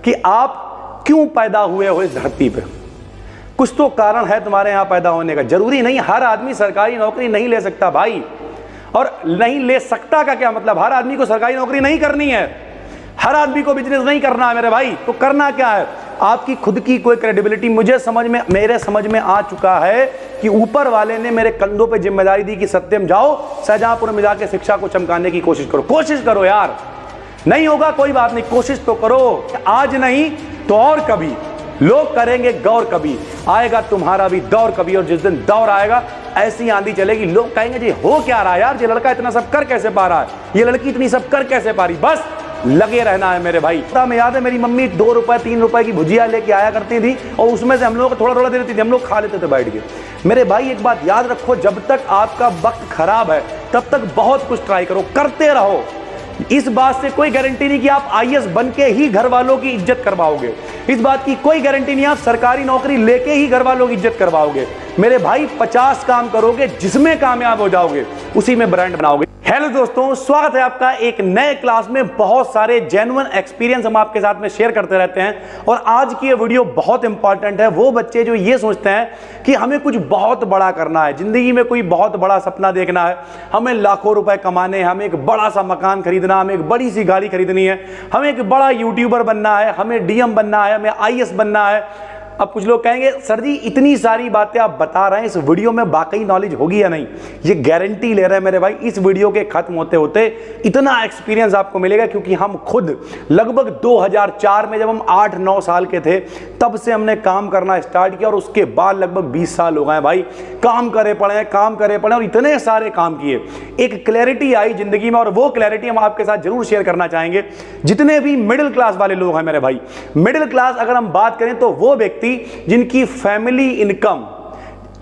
कि आप क्यों पैदा हुए हो इस धरती पे। कुछ तो कारण है तुम्हारे यहां पैदा होने का। जरूरी नहीं हर आदमी सरकारी नौकरी नहीं ले सकता भाई, और नहीं ले सकता का क्या मतलब, हर आदमी को सरकारी नौकरी नहीं करनी है, हर आदमी को बिजनेस नहीं करना है मेरे भाई। तो करना क्या है, आपकी खुद की कोई क्रेडिबिलिटी। मेरे समझ में आ चुका है कि ऊपर वाले ने मेरे कंधों पे जिम्मेदारी दी कि सत्यम जाओ शाहजहांपुर में जाके शिक्षा को चमकाने की कोशिश करो यार। नहीं होगा कोई बात नहीं, कोशिश तो करो। आज नहीं तो और कभी लोग करेंगे गौर, कभी आएगा तुम्हारा भी दौर कभी। और जिस दिन दौर आएगा ऐसी आंधी चलेगी, लोग कहेंगे जी हो क्या रहा है यार, ये लड़का इतना सब कर कैसे पा रहा है, ये लड़की इतनी सब कर कैसे पा रही। बस लगे रहना है मेरे भाई। मैं याद है मेरी मम्मी 2 रुपए 3 रुपए की भुजिया लेके आया करती थी और उसमें से हम लोग को थोड़ा थोड़ा दे देती थी, हम लोग खा लेते थे बैठ के। मेरे भाई एक बात याद रखो, जब तक आपका वक्त खराब है तब तक बहुत कुछ ट्राई करो, करते रहो। इस बात से कोई गारंटी नहीं कि आप आईएएस बन के ही घर वालों की इज्जत करवाओगे, इस बात की कोई गारंटी नहीं आप सरकारी नौकरी लेके ही घर वालों की इज्जत करवाओगे। मेरे भाई 50 काम करोगे, जिसमें कामयाब हो जाओगे उसी में ब्रांड बनाओगे। हेलो दोस्तों, स्वागत है आपका एक नए क्लास में। बहुत सारे जेन्युइन एक्सपीरियंस हम आपके साथ में शेयर करते रहते हैं और आज की ये वीडियो बहुत इंपॉर्टेंट है। वो बच्चे जो ये सोचते हैं कि हमें कुछ बहुत बड़ा करना है, जिंदगी में कोई बहुत बड़ा सपना देखना है, हमें लाखों रुपए कमाने हैं, हमें एक बड़ा सा मकान खरीदना, हमें एक बड़ी सी गाड़ी खरीदनी है, हमें एक बड़ा यूट्यूबर बनना है, हमें डीएम बनना है, हमें आईएएस बनना है। अब कुछ लोग कहेंगे सर जी इतनी सारी बातें आप बता रहे हैं, इस वीडियो में वाकई नॉलेज होगी या नहीं। ये गारंटी ले रहे हैं मेरे भाई, इस वीडियो के खत्म होते होते इतना एक्सपीरियंस आपको मिलेगा, क्योंकि हम खुद लगभग 2004 में जब हम 8-9 साल के थे तब से हमने काम करना स्टार्ट किया और उसके बाद लगभग 20 साल हो गए भाई। काम करे पड़े और इतने सारे काम किए, एक क्लैरिटी आई जिंदगी में और वो क्लैरिटी हम आपके साथ जरूर शेयर करना चाहेंगे। जितने भी मिडिल क्लास वाले लोग हैं मेरे भाई, मिडिल क्लास अगर हम बात करें तो वो व्यक्ति जिनकी फैमिली इनकम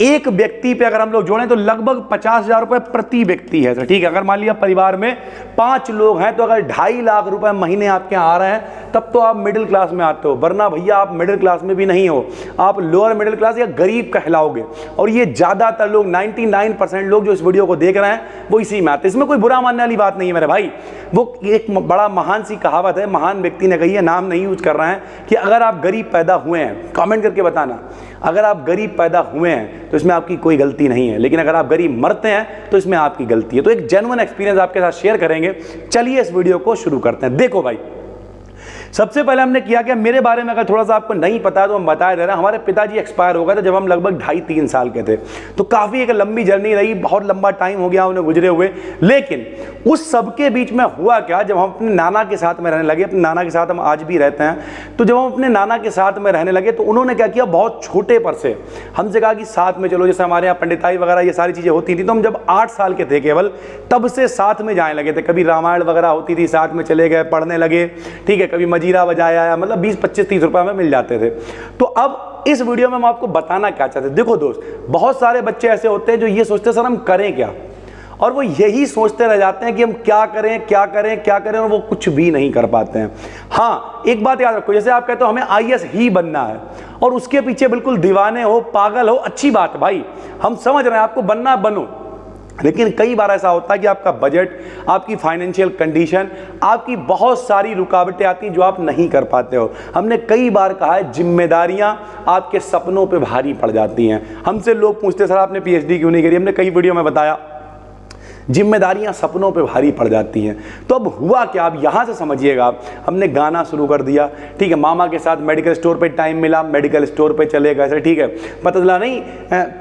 एक व्यक्ति पे अगर हम लोग जोड़ें तो लगभग 50,000 रुपए प्रति व्यक्ति है। ठीक है, अगर मान लिया परिवार में 5 लोग हैं तो अगर 2.5 लाख रुपए महीने आपके यहाँ आ रहे हैं तब तो आप मिडिल क्लास में आते हो, वरना भैया आप मिडिल क्लास में भी नहीं हो, आप लोअर मिडिल क्लास या गरीब कहलाओगे। और ये ज्यादातर लोग 99% लोग जो इस वीडियो को देख रहे हैं वो इसी में आते हैं। इसमें कोई बुरा मानने वाली बात नहीं है मेरे भाई। वो एक बड़ा महान सी कहावत है, महान व्यक्ति ने कही है, नाम नहीं यूज कर रहे हैं, कि अगर आप गरीब पैदा हुए हैं, कमेंट करके बताना, अगर आप गरीब पैदा हुए हैं तो इसमें आपकी कोई गलती नहीं है, लेकिन अगर आप गरीब मरते हैं तो इसमें आपकी गलती है। तो एक जेन्युइन एक्सपीरियंस आपके साथ शेयर करेंगे। चलिए इस वीडियो को शुरू करते हैं। देखो भाई, सबसे पहले हमने किया क्या, मेरे बारे में अगर थोड़ा सा आपको नहीं पता है तो हम बता दे रहे हैं। हमारे पिताजी एक्सपायर हो गए थे जब हम लगभग 2.5-3 साल के थे, तो काफ़ी एक लंबी जर्नी रही, बहुत लंबा टाइम हो गया उन्हें गुजरे हुए। लेकिन उस सब के बीच में हुआ क्या, जब हम अपने नाना के साथ में रहने लगे, अपने नाना के साथ हम आज भी रहते हैं, तो जब हम अपने नाना के साथ में रहने लगे तो उन्होंने क्या किया, बहुत छोटे पर से हमसे कहा कि साथ में चलो। जैसे हमारे यहाँ पंडिताई वगैरह ये सारी चीज़ें होती थी, तो हम जब 8 साल के थे केवल तब से साथ में जाने लगे थे। कभी रामायण वगैरह होती थी, साथ में चले गए, पढ़ने लगे। ठीक है, कभी मजीरा बजाया, मतलब 20-25-30 रुपए में मिल जाते थे। तो अब इस वीडियो में हम आपको बताना क्या चाहते हैं। देखो दोस्त, बहुत सारे बच्चे ऐसे होते हैं जो ये सोचते हैं सर हम करें क्या, और वो यही सोचते रह जाते हैं कि हम क्या करें और वो कुछ भी नहीं कर पाते हैं। हाँ, एक बात याद रखो, जैसे आप कहते हो हमें आईएएस ही बनना है और उसके पीछे बिल्कुल दीवाने हो, पागल हो, अच्छी बात है भाई, हम समझ रहे हैं, आपको बनना बनो। लेकिन कई बार ऐसा होता है कि आपका बजट, आपकी फाइनेंशियल कंडीशन, आपकी बहुत सारी रुकावटें आती हैं जो आप नहीं कर पाते हो। हमने कई बार कहा है, जिम्मेदारियां आपके सपनों पे भारी पड़ जाती हैं। हमसे लोग पूछते सर आपने पीएचडी क्यों नहीं करी, हमने कई वीडियो में बताया, जिम्मेदारियां सपनों पे भारी पड़ जाती हैं। तो अब हुआ क्या, आप यहां से समझिएगा। हमने गाना शुरू कर दिया, ठीक है, मामा के साथ मेडिकल स्टोर पे टाइम मिला, मेडिकल स्टोर पे चले गए, ठीक है, पता चला नहीं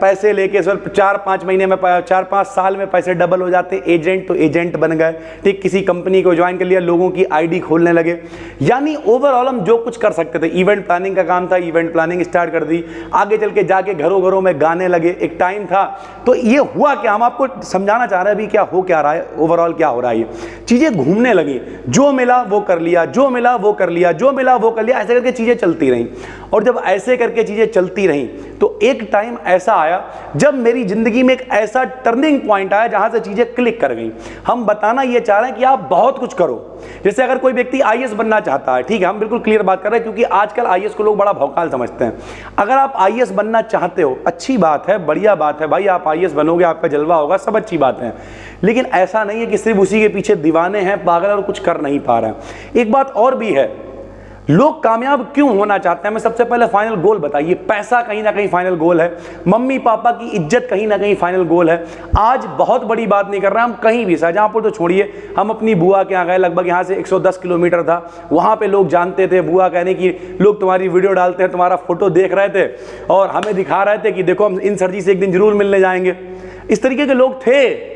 पैसे लेके सर 4-5 महीने में 4-5 साल में पैसे डबल हो जाते। एजेंट तो एजेंट बन गए, ठीक, किसी कंपनी को ज्वाइन कर लिया, लोगों की आईडी खोलने लगे। यानी ओवरऑल हम जो कुछ कर सकते थे, इवेंट प्लानिंग का काम था, इवेंट प्लानिंग स्टार्ट कर दी, आगे चल के जाके घरों घरों में गाने लगे, एक टाइम था। तो ये हुआ क्या, हम आपको समझाना चाह रहे हैं क्या हो क्या रहा है, ओवरऑल क्या हो रहा है। चीजें घूमने लगी, जो मिला वो कर लिया, जो मिला वो कर लिया, जो मिला वो कर लिया, ऐसे करके चीजें चलती रहीं। और जब ऐसे करके चीजें चलती रहीं तो एक टाइम ऐसा आया जब मेरी जिंदगी में एक ऐसा टर्निंग पॉइंट आया जहां से चीजें क्लिक कर गई। हम बताना ये चाह रहे हैं कि आप बहुत कुछ करो। जैसे अगर कोई व्यक्ति आईएएस बनना चाहता है, ठीक है, हम बिल्कुल क्लियर बात कर रहे हैं क्योंकि आजकल आईएएस को लोग बड़ा भौकाल समझते हैं। अगर आप आईएएस बनना चाहते हो, अच्छी बात है, बढ़िया बात है भाई, आप आईएएस बनोगे, आपका जलवा होगा, सब अच्छी बात है। लेकिन ऐसा नहीं है कि सिर्फ उसी के पीछे दीवाने हैं, पागल और कुछ कर नहीं पा रहे हैं। एक बात और भी है, लोग कामयाब क्यों होना चाहते हैं? मैं सबसे पहले फाइनल गोल बताइए। पैसा कहीं ना कहीं फाइनल गोल है, मम्मी पापा की इज्जत कहीं ना कहीं फाइनल गोल है। आज बहुत बड़ी बात नहीं कर रहे हम, कहीं भी शाहजहांपुर तो छोड़िए, हम अपनी बुआ के यहाँ गए, लगभग यहाँ से 110 किलोमीटर था, वहाँ पे लोग जानते थे, बुआ कहने की लोग तुम्हारी वीडियो डालते हैं, तुम्हारा फोटो देख रहे थे और हमें दिखा रहे थे कि देखो हम इन सर जी से एक दिन जरूर मिलने जाएंगे। इस तरीके के लोग थे।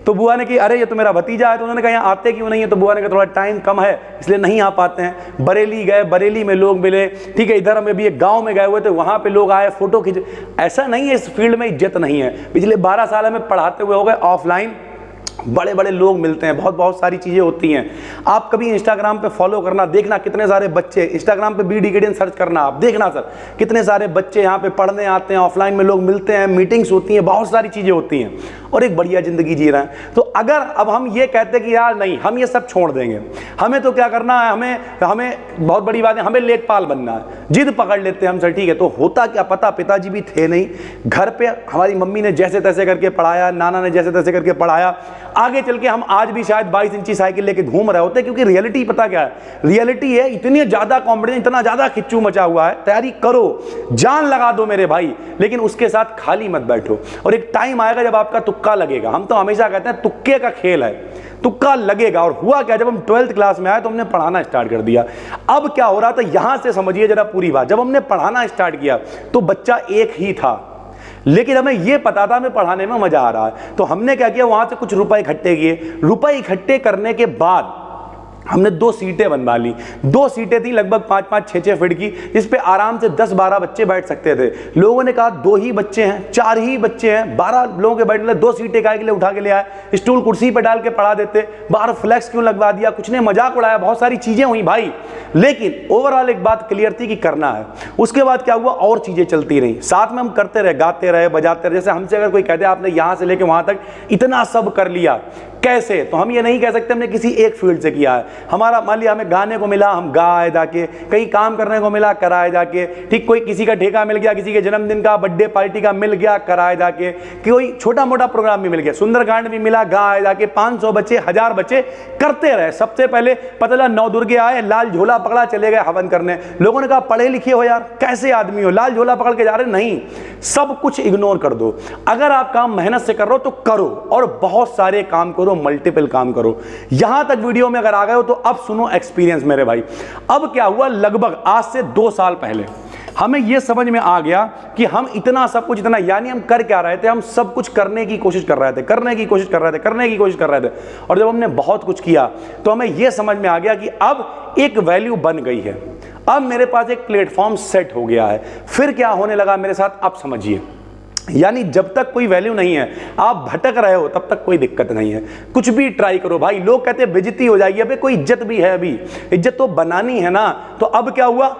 तो बुआ ने कहा अरे ये तो मेरा भतीजा है, तो उन्होंने कहा यहाँ आते क्यों नहीं है? तो बुआ ने कहा थोड़ा टाइम कम है इसलिए नहीं आ पाते हैं। बरेली गए, बरेली में लोग मिले, ठीक है। इधर हमें भी एक गांव में गए हुए थे, वहाँ पे लोग आए, फोटो खींचे। ऐसा नहीं है इस फील्ड में इज्जत नहीं है। पिछले 12 साल में पढ़ाते हुए हो गए, ऑफलाइन बड़े बड़े लोग मिलते हैं, बहुत सारी चीज़ें होती हैं। आप कभी इंस्टाग्राम पे फॉलो करना, देखना कितने सारे बच्चे, इंस्टाग्राम पे BD Gideon सर्च करना, आप देखना सर कितने सारे बच्चे यहाँ पे पढ़ने आते हैं, ऑफलाइन में लोग मिलते हैं, मीटिंग्स होती हैं, बहुत सारी चीज़ें होती हैं और एक बढ़िया ज़िंदगी जी रहे हैं। तो अगर अब हम ये कहते कि यार नहीं हम ये सब छोड़ देंगे, हमें तो क्या करना है, हमें बहुत बड़ी बात है, हमें लेखपाल बनना है, जिद पकड़ लेते हैं हम, सर ठीक है। तो होता क्या पता, पिताजी भी थे नहीं घर पे, हमारी मम्मी ने जैसे तैसे करके पढ़ाया, नाना ने जैसे तैसे करके पढ़ाया। आगे चल के हम आज भी शायद 22 इंची साइकिल लेके घूम रहे होते, क्योंकि रियलिटी पता क्या है, रियलिटी है इतनी ज्यादा कॉम्पिटिशन, इतना ज्यादा खिच्चू मचा हुआ है, तैयारी करो, जान लगा दो मेरे भाई, लेकिन उसके साथ खाली मत बैठो। और एक टाइम आएगा जब आपका तुक्का लगेगा। हम तो हमेशा कहते हैं तुक्के का खेल है, तुक्का लगेगा। और हुआ क्या, जब हम 12th क्लास में आए तो हमने पढ़ाना स्टार्ट कर दिया। अब क्या हो रहा था, यहां से समझिए जरा पूरी बात। जब हमने पढ़ाना स्टार्ट किया तो बच्चा एक ही था, लेकिन हमें यह पता था हमें पढ़ाने में मजा आ रहा है। तो हमने क्या किया, वहां से कुछ रुपए इकट्ठे किए। रुपए इकट्ठे करने के बाद हमने 2 सीटें बनवा ली। 2 सीटें थी लगभग 5-5, 6-6 फीट की, जिस पे आराम से 10-12 बच्चे बैठ सकते थे। लोगों ने कहा 2 ही बच्चे हैं, 4 ही बच्चे हैं, 12 लोगों के बैठने, 2 सीटें काहे के लिए उठा के ले आए, स्टूल कुर्सी पे डाल के पढ़ा देते, बाहर फ्लैक्स क्यों लगवा दिया, कुछ ने मजाक उड़ाया, बहुत सारी चीजें हुई भाई। लेकिन ओवरऑल एक बात क्लियर थी कि करना है। उसके बाद क्या हुआ, और चीजें चलती रही, साथ में हम करते रहे, गाते रहे, बजाते रहे। जैसे हमसे अगर कोई कहते आपने यहां से लेके वहां तक इतना सब कर लिया, कैसे? तो हम ये नहीं कह सकते हमने किसी एक फील्ड से किया है। हमारा मान लिया हमें गाने को मिला, हम गाए जाके, कहीं काम करने को मिला, कराए जाके, ठीक, कोई किसी का ठेका मिल गया, किसी के जन्मदिन का, बर्थडे पार्टी का मिल गया, कराए जाके, कोई छोटा मोटा प्रोग्राम भी मिल गया, सुंदरकांड भी मिला, गाए जाके, 500 बच्चे, 1000 बच्चे करते रहे। सबसे पहले पता चला 9 दुर्गे आए, लाल झोला पकड़ा, चले गए हवन करने। लोगों ने कहा पढ़े लिखे हो यार, कैसे आदमी हो, लाल झोला पकड़ के जा रहे? नहीं, सब कुछ इग्नोर कर दो। अगर आप काम मेहनत से कर रहे हो तो करो, और बहुत सारे काम करो, मल्टीपल काम करो। यहां तक वीडियो में अगर आ गए हो तो अब सुनो एक्सपीरियंस मेरे भाई। अब क्या हुआ, लगभग आज से 2 साल पहले हमें यह समझ में आ गया कि हम इतना सब कुछ, इतना, यानी हम कर क्या रहे थे, हम सब कुछ करने की कोशिश कर रहे थे, करने की कोशिश कर रहे थे, करने की कोशिश कर रहे थे। और जब हमने बहुत कुछ किया तो हमें यह समझ में आ गया कि अब एक वैल्यू बन गई है, अब मेरे पास एक प्लेटफॉर्म सेट हो गया है। फिर क्या होने लगा मेरे साथ, आप समझिए। यानी जब तक कोई वैल्यू नहीं है, आप भटक रहे हो, तब तक कोई दिक्कत नहीं है। कुछ भी ट्राई करो भाई। लोग कहते हैं बेइज्जती हो जाएगी, अबे कोई इज्जत भी है, अभी इज्जत तो बनानी है ना। तो अब क्या हुआ,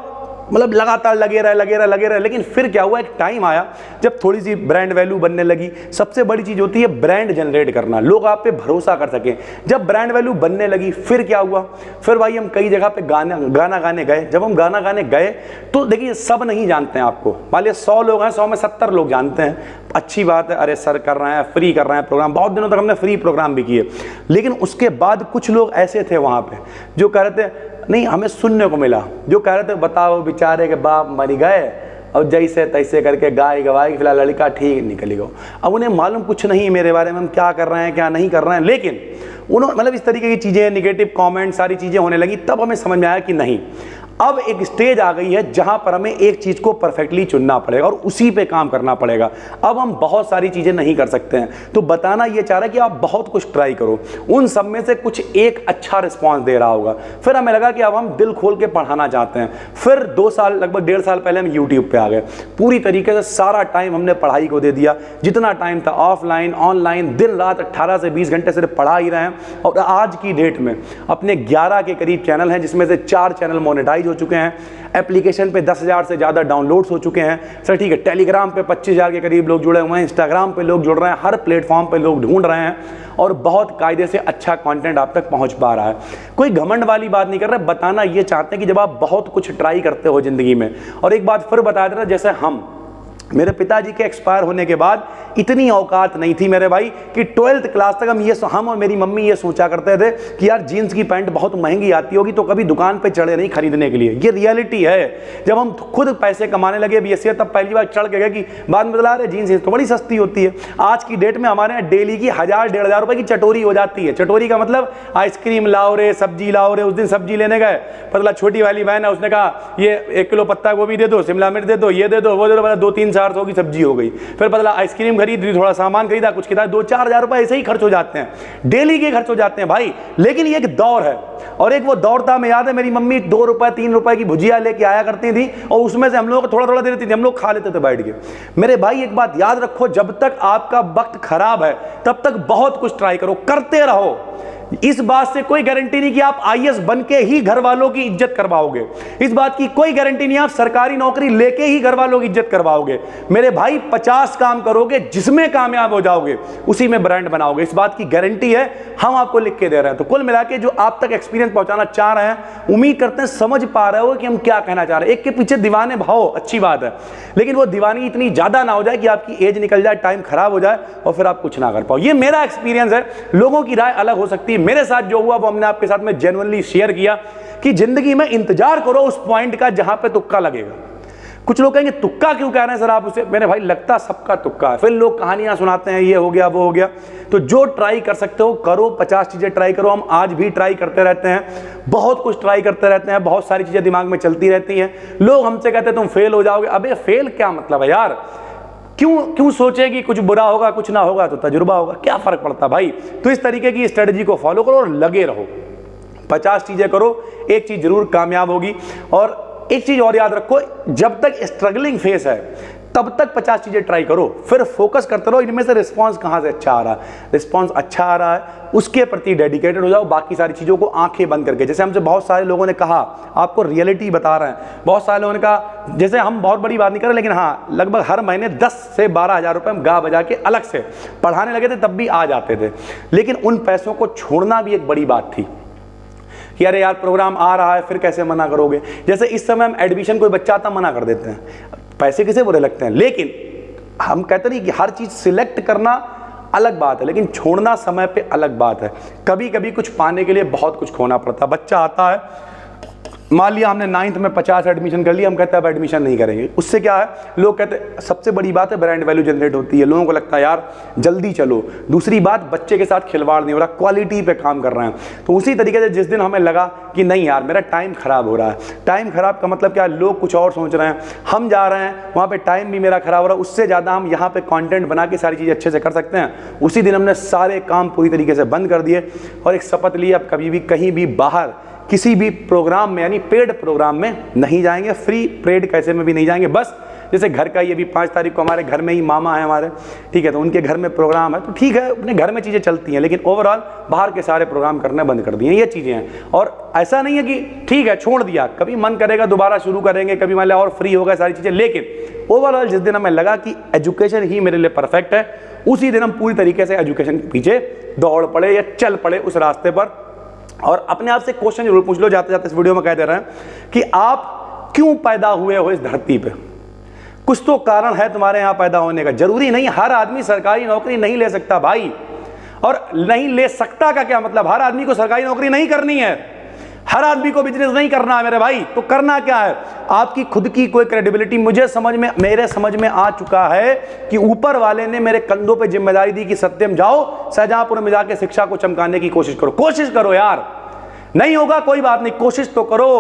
मतलब लगातार लगे रहे। लेकिन फिर क्या हुआ, एक टाइम आया जब थोड़ी सी ब्रांड वैल्यू बनने लगी। सबसे बड़ी चीज होती है ब्रांड जनरेट करना, लोग आप पे भरोसा कर सकें। जब ब्रांड वैल्यू बनने लगी, फिर क्या हुआ, फिर भाई हम कई जगह पे गाना गाने गए। जब हम गाना गाने गए तो देखिए सब नहीं जानते हैं आपको, मान लिया 100 लोग हैं, 100 में 70 लोग जानते हैं, अच्छी बात है, अरे सर कर रहे हैं, फ्री कर रहे हैं प्रोग्राम। बहुत दिनों तक हमने फ्री प्रोग्राम भी किए, लेकिन उसके बाद कुछ लोग ऐसे थे वहां पे जो कह रहे थे, नहीं हमें सुनने को मिला, जो कह रहे थे बताओ बेचारे के बाप मर गए और जैसे तैसे करके गाय गवाई, फिलहाल लड़का ठीक निकली गो। अब उन्हें मालूम कुछ नहीं मेरे बारे में, हम क्या कर रहे हैं क्या नहीं कर रहे हैं, लेकिन उन्होंने मतलब इस तरीके की चीज़ें, निगेटिव कमेंट, सारी चीज़ें होने लगी। तब हमें समझ में आया कि नहीं, अब एक स्टेज आ गई है जहां पर हमें एक चीज को परफेक्टली चुनना पड़ेगा और उसी पे काम करना पड़ेगा। अब हम बहुत सारी चीजें नहीं कर सकते हैं। तो बताना ये चाह रहा है कि आप बहुत कुछ ट्राई करो, उन सब में से कुछ एक अच्छा रिस्पॉन्स दे रहा होगा। फिर हमें लगा कि अब हम दिल खोल के पढ़ाना चाहते हैं। फिर 2 साल, लगभग 1.5 साल पहले हम यूट्यूब पे आ गए। पूरी तरीके से सारा टाइम हमने पढ़ाई को दे दिया, जितना टाइम था ऑफलाइन ऑनलाइन, दिन रात 18 से 20 घंटे सिर्फ पढ़ा ही रहे हैं। और आज की डेट में अपने 11 के करीब चैनल हैं, जिसमें से 4 चैनल मोनेटाइज हो चुके हैं, एप्लीकेशन पे 10,000 से ज़्यादा डाउनलोड्स हो चुके हैं। सर ठीक है, टेलीग्राम पे 25,000 के करीब लोग जुड़े हुए हैं, इंस्टाग्राम पे लोग जुड़ रहे हैं, हर प्लेटफॉर्म पे लोग ढूंढ रहे हैं और बहुत कायदे से अच्छा कंटेंट आप तक पहुंच पा रहा है। कोई घमंड वाली बात नहीं कर रहे, बताना ये चाहते हैं कि जब आप बहुत कुछ ट्राई करते हो ज़िंदगी में, और एक बात फिर बता दे रहा, जैसे हम मेरे पिताजी के एक्सपायर होने के बाद इतनी औकात नहीं थी मेरे भाई कि 12th क्लास तक हम और मेरी मम्मी ये सोचा करते थे कि यार जीन्स की पैंट बहुत महंगी आती होगी तो कभी दुकान पे चढ़े नहीं खरीदने के लिए। ये रियलिटी है। जब हम खुद पैसे कमाने लगे बीएससी तब पहली बार चढ़ के गए कि बाद में बदला रहे जीन्स तो बड़ी सस्ती होती है। आज की डेट में हमारे यहाँ डेली की 1000-1500 रुपए की चटोरी हो जाती है। चटोरी का मतलब आइसक्रीम लाओ रे, सब्जी लाओ रे। उस दिन सब्जी लेने गए, पतला छोटी वाली बहन है, उसने कहा ये 1 किलो पत्ता गोभी दे दो, शिमला मिर्च दे दो, ये दे दो, वो दे दो, मतलब 2-3-400 की सब्जी हो गई। फिर पतला आइसक्रीम खरीद ली, थोड़ा सामान खरीदा, कुछ किताब, 2-4 हज़ार रुपए ऐसे ही खर्च हो जाते हैं, डेली के खर्च हो जाते हैं भाई। लेकिन ये एक दौर है और एक वो दौर था, मैं याद है मेरी मम्मी 2 रुपए 3 रुपए की भुजिया लेके आया करती थी और उसमें से हम लोग को थोड़ा थोड़ा दे देती थी, हम लोग खा लेते थे बैठ के। मेरे भाई एक बात याद रखो, जब तक आपका वक्त खराब है तब तक बहुत कुछ ट्राई करो, करते रहो। इस बात से कोई गारंटी नहीं कि आप आईएएस बन के ही घर वालों की इज्जत करवाओगे। इस बात की कोई गारंटी नहीं आप सरकारी नौकरी लेके ही घर वालों की इज्जत करवाओगे। मेरे भाई 50 काम करोगे, जिसमें कामयाब हो जाओगे उसी में ब्रांड बनाओगे। इस बात की गारंटी है, हम आपको लिख के दे रहे हैं। तो कुल मिला के जो आप तक एक्सपीरियंस पहुंचाना चाह रहे हैं, उम्मीद करते हैं समझ पा रहे हो कि हम क्या कहना चाह रहे हैं। एक के पीछे दीवाने भाओ, अच्छी बात है, लेकिन वो दीवानी इतनी ज्यादा ना हो जाए कि आपकी एज निकल जाए, टाइम खराब हो जाए और फिर आप कुछ ना कर पाओ। ये मेरा एक्सपीरियंस है, लोगों की राय अलग हो सकती है। मेरे साथ जो हुआ वो हमने आपके साथ में जेन्युइनली शेयर किया कि जिंदगी में इंतजार करो उस पॉइंट का जहां पे तुक्का लगेगा। कुछ लोग कहेंगे तुक्का क्यों कह रहे हैं सर आप उसे? मेरे भाई लगता सबका तुक्का है। फिर लोग कहानियां सुनाते हैं, ये हो गया वो हो गया। तो जो ट्राई कर सकते हो करो, 50 चीजें ट्राई करो। हम आज भी ट्राई करते रहते हैं, बहुत कुछ ट्राई करते रहते हैं, बहुत सारी चीजें दिमाग में चलती रहती हैं। लोग हमसे कहते हैं तुम फेल हो जाओगे। अबे फेल क्या मतलब है यार? क्यों सोचे कि कुछ बुरा होगा, कुछ ना होगा तो तजुर्बा होगा, क्या फर्क पड़ता भाई? तो इस तरीके की स्ट्रेटजी को फॉलो करो और लगे रहो। 50 चीजें करो, एक चीज जरूर कामयाब होगी। और एक चीज और याद रखो, जब तक स्ट्रगलिंग फेस है तब तक 50 चीजें ट्राई करो, फिर फोकस करते रहो इनमें से रिस्पांस कहां से अच्छा आ रहा है। रिस्पांस अच्छा आ रहा है उसके प्रति डेडिकेटेड हो जाओ, बाकी सारी चीजों को आंखें बंद करके। जैसे हमसे बहुत सारे लोगों ने कहा, आपको रियलिटी बता रहे हैं, बहुत सारे लोगों ने कहा, जैसे हम बहुत बड़ी बात नहीं कर रहे, लेकिन हाँ लगभग हर महीने 10 से 12 हज़ार रुपए हम गा बजा के अलग से पढ़ाने लगे थे, तब भी आ जाते थे। लेकिन उन पैसों को छोड़ना भी एक बड़ी बात थी कि अरे यार प्रोग्राम आ रहा है फिर कैसे मना करोगे। जैसे इस समय हम एडमिशन कोई बच्चा आता मना कर देते हैं, पैसे किसे बुरे लगते हैं, लेकिन हम कहते नहीं कि हर चीज सिलेक्ट करना अलग बात है, लेकिन छोड़ना समय पे अलग बात है। कभी कभी कुछ पाने के लिए बहुत कुछ खोना पड़ता है। बच्चा आता है, मान लिया हमने 9th में 50 एडमिशन कर लिया, हम कहते हैं अब एडमिशन नहीं करेंगे। उससे क्या है, लोग कहते हैं, सबसे बड़ी बात है ब्रांड वैल्यू जनरेट होती है, लोगों को लगता है यार जल्दी चलो। दूसरी बात, बच्चे के साथ खिलवाड़ नहीं हो रहा, क्वालिटी पे काम कर रहे हैं। तो उसी तरीके से जिस दिन हमें लगा कि नहीं यार मेरा टाइम खराब हो रहा है, टाइम खराब का मतलब क्या, लोग कुछ और सोच रहे हैं, हम जा रहे हैं वहाँ पे टाइम भी मेरा खराब हो रहा है, उससे ज़्यादा हम यहाँ पे कंटेंट बना के सारी चीज़ें अच्छे से कर सकते हैं। उसी दिन हमने सारे काम पूरी तरीके से बंद कर दिए और एक शपथ ली, अब कभी भी कहीं भी बाहर किसी भी प्रोग्राम में, यानी पेड प्रोग्राम में नहीं जाएंगे, फ्री पेड कैसे में भी नहीं जाएंगे। बस जैसे घर का, ये भी 5 तारीख को हमारे घर में ही मामा है हमारे, ठीक है, तो उनके घर में प्रोग्राम है, तो ठीक है अपने घर में चीज़ें चलती हैं, लेकिन ओवरऑल बाहर के सारे प्रोग्राम करने बंद कर दिए। ये चीज़ें हैं। और ऐसा नहीं है कि ठीक है छोड़ दिया, कभी मन करेगा दोबारा शुरू करेंगे, कभी मान लिया और फ्री होगा सारी चीज़ें, लेकिन ओवरऑल जिस दिन हमें लगा कि एजुकेशन ही मेरे लिए परफेक्ट है, उसी दिन हम पूरी तरीके से एजुकेशन के पीछे दौड़ पड़े या चल पड़े उस रास्ते पर। और अपने आप से क्वेश्चन जरूर पूछ लो, जाते जाते इस वीडियो में कह दे रहे हैं कि आप क्यों पैदा हुए हो इस धरती पे। कुछ तो कारण है तुम्हारे यहां पैदा होने का। जरूरी नहीं हर आदमी सरकारी नौकरी नहीं ले सकता भाई, और नहीं ले सकता का क्या मतलब, हर आदमी को सरकारी नौकरी नहीं करनी है, हर आदमी को बिजनेस नहीं करना है मेरे भाई। तो करना क्या है, आपकी खुद की कोई क्रेडिबिलिटी। मेरे समझ में आ चुका है कि ऊपर वाले ने मेरे कंधों पे जिम्मेदारी दी कि सत्यम जाओ शाहजहांपुर में जाके शिक्षा को चमकाने की कोशिश करो। कोशिश करो यार, नहीं होगा कोई बात नहीं, कोशिश तो करो,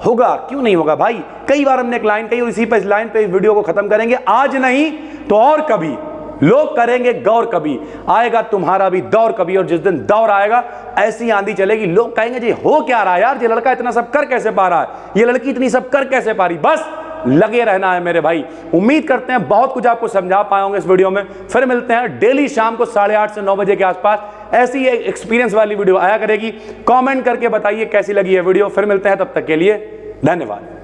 होगा क्यों नहीं होगा भाई। कई बार हमने एक लाइन कही और इसी पे इस लाइन पे इस वीडियो को खत्म करेंगे, आज नहीं तो और कभी लोग करेंगे गौर, कभी आएगा तुम्हारा भी दौर कभी। और जिस दिन दौर आएगा ऐसी आंधी चलेगी, लोग कहेंगे जी हो क्या रहा है यार, ये लड़का इतना सब कर कैसे पा रहा है, ये लड़की इतनी सब कर कैसे पा रही। बस लगे रहना है मेरे भाई। उम्मीद करते हैं बहुत कुछ आपको समझा पाए होंगे इस वीडियो में। फिर मिलते हैं डेली शाम को 8:30 से 9 बजे के आसपास। ऐसी एक एक्सपीरियंस वाली वीडियो आया करेगी। कमेंट करके बताइए कैसी लगी है वीडियो। फिर मिलते हैं, तब तक के लिए धन्यवाद।